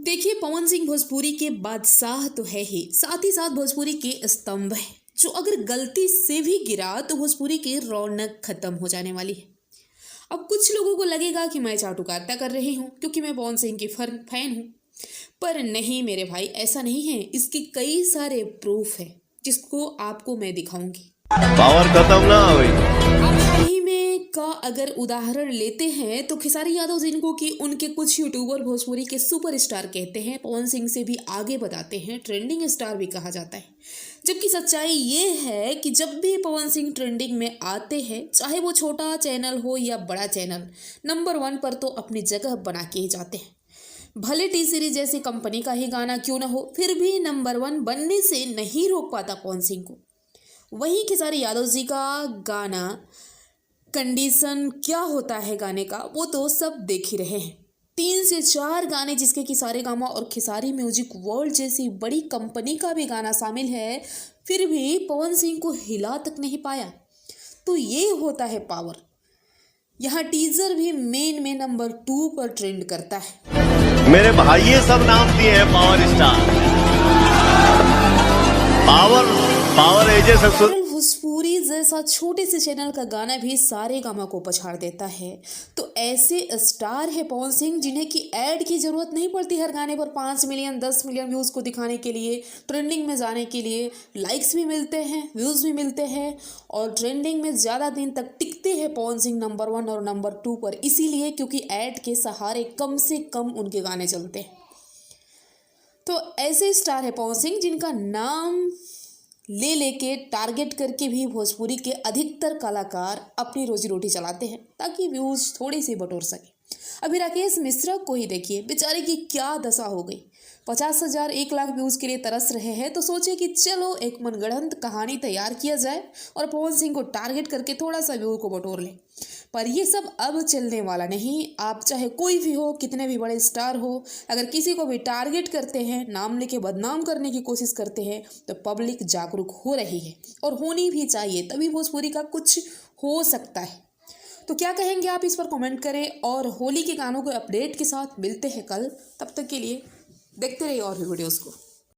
देखिए, पवन सिंह भोजपुरी के बादशाह तो है ही, साथ भोजपुरी के स्तंभ है जो अगर गलती से भी गिरा तो भोजपुरी की रौनक खत्म हो जाने वाली है। अब कुछ लोगों को लगेगा कि मैं चाटुकारिता कर रही हूँ क्योंकि मैं पवन सिंह की फैन हूँ, पर नहीं मेरे भाई, ऐसा नहीं है। इसके कई सारे प्रूफ है जिसको आपको मैं दिखाऊंगी। पावर खत्म ना हुई। आप हाल ही में का अगर उदाहरण लेते हैं तो खेसारी यादव जिनको कि उनके कुछ यूट्यूबर भोजपुरी के सुपरस्टार कहते हैं, पवन सिंह से भी आगे बताते हैं, ट्रेंडिंग स्टार भी कहा जाता है। जबकि सच्चाई ये है कि जब भी पवन सिंह ट्रेंडिंग में आते हैं, चाहे वो छोटा चैनल हो या बड़ा चैनल, नंबर 1 पर तो अपनी जगह बना के ही जाते हैं। भले टी सीरीज जैसी कंपनी का ही गाना क्यों ना हो, फिर भी नंबर 1 बनने से नहीं रोक पाता पवन सिंह को। वहीं खेसारी यादव जी का गाना कंडीशन क्या होता है गाने का, वो तो सब देख ही रहे हैं। 3 से 4 गाने जिसके कि सारेगामा और खेसारी म्यूजिक वर्ल्ड जैसी बड़ी कंपनी का भी गाना शामिल है, फिर भी पवन सिंह को हिला तक नहीं पाया। तो ये होता है पावर। यहाँ टीजर भी मेन में नंबर 2 पर ट्रेंड करता है। मेरे भाई ये सब नाम दिए हैं पावर स्टार। पावर एजे सब भोजपुरी जैसा छोटे से चैनल का गाना भी सारेगामा को पछाड़ देता है। तो ऐसे स्टार है पवन सिंह जिन्हें कि ऐड की जरूरत नहीं पड़ती हर गाने पर 5 मिलियन 10 मिलियन व्यूज को दिखाने के लिए, ट्रेंडिंग में जाने के लिए। लाइक्स भी मिलते हैं, व्यूज भी मिलते हैं और ट्रेंडिंग में ज़्यादा दिन तक टिकते हैं पवन सिंह नंबर 1 और नंबर 2 पर, इसीलिए क्योंकि ऐड के सहारे कम से कम उनके गाने चलते हैं। तो ऐसे स्टार है पवन सिंह जिनका नाम ले लेके टारगेट करके भी भोजपुरी के अधिकतर कलाकार अपनी रोजी रोटी चलाते हैं ताकि व्यूज थोड़ी सी बटोर सके। अभी राकेश मिश्रा को ही देखिए, बेचारे की क्या दशा हो गई। 50,000 1 लाख व्यूज के लिए तरस रहे हैं, तो सोचे कि चलो एक मनगढ़ंत कहानी तैयार किया जाए और पवन सिंह को टारगेट करके थोड़ा सा व्यू को बटोर लें। पर ये सब अब चलने वाला नहीं। आप चाहे कोई भी हो, कितने भी बड़े स्टार हो, अगर किसी को भी टारगेट करते हैं, नाम लेके बदनाम करने की कोशिश करते हैं, तो पब्लिक जागरूक हो रही है और होनी भी चाहिए, तभी भोजपुरी का कुछ हो सकता है। तो क्या कहेंगे आप, इस पर कमेंट करें और होली के गानों के अपडेट के साथ मिलते हैं कल। तब तक के लिए देखते रहिए और भी वीडियोज़ को।